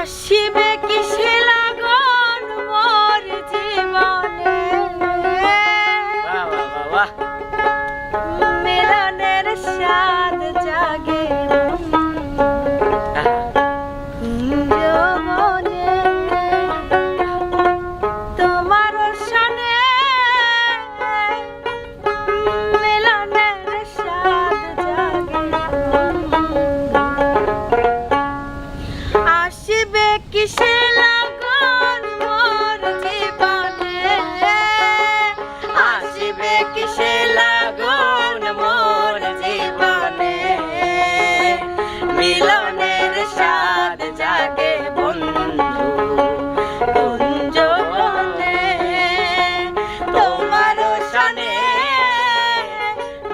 আসিবে কিসে লাগন মোর জীবনে মিলনের স্বাদ জাগে যৌবনে তোমার সনে মিলনের স্বাদ জাগে আসিবে কিসে লাগন মোর জীবনে আসিবে কিসে লাগন মোর জীবনে মিলনের স্বাদ জাগে বন্ধু কোন যৌবনে তোমার সনে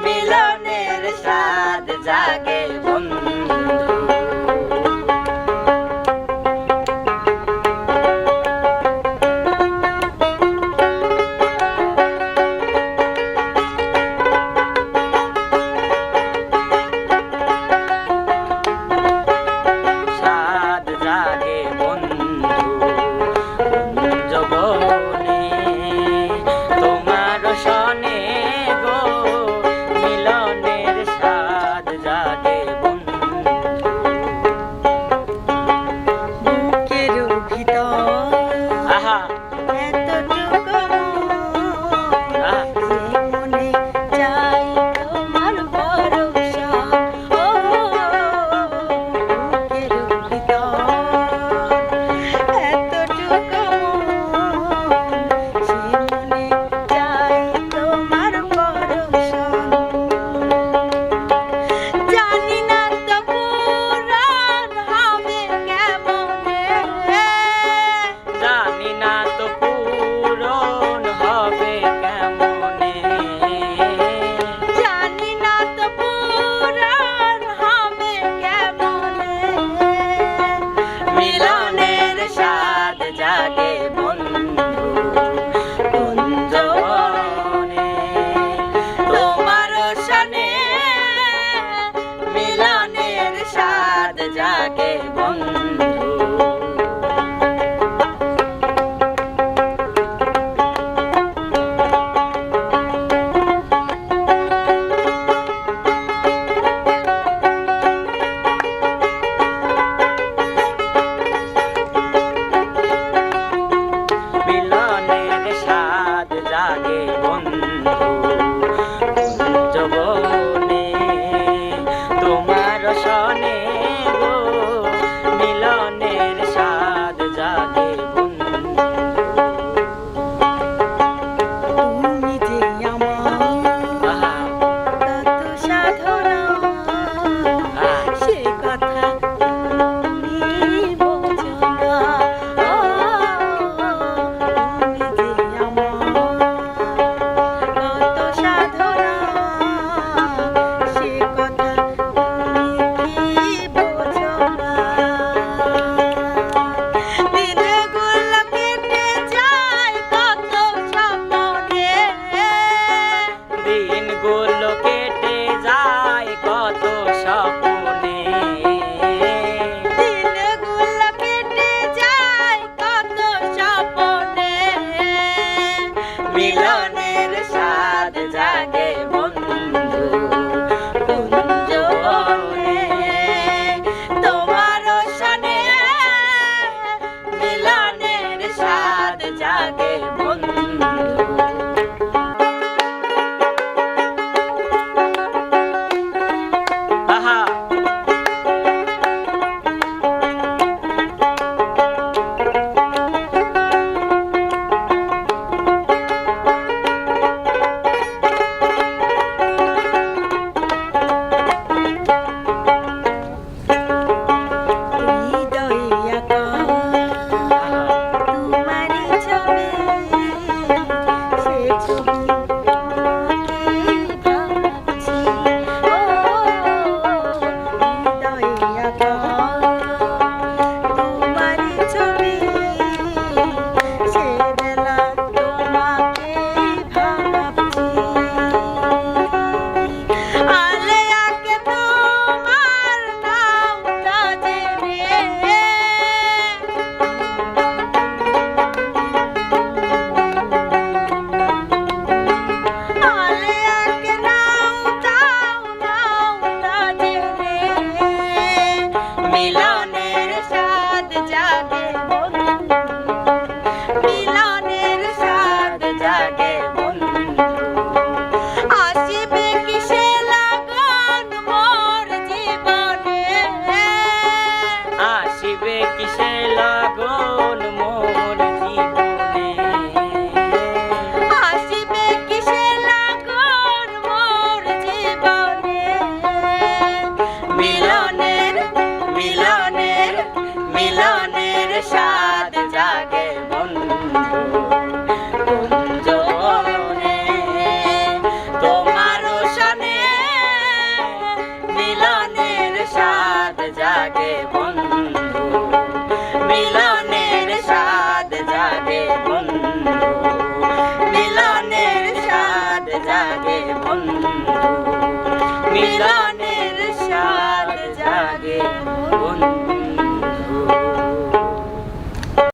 মিলনের স্বাদ জাগে বন্ধু আসিবে কিসে লাগন মোর জীবনে, আসিবে কিসে লাগন মোর জীবনে, মিলনের মিলনের মিলনের স্বাদ জাগে বন্ধু কুঞ্জবনে, তোমার সনে মিলনের স্বাদ জাগে বন্ধু, মিলনের স্বাদ জাগে বন্ধু, মিলনের স্বাদ জাগে বন্ধু, মিলন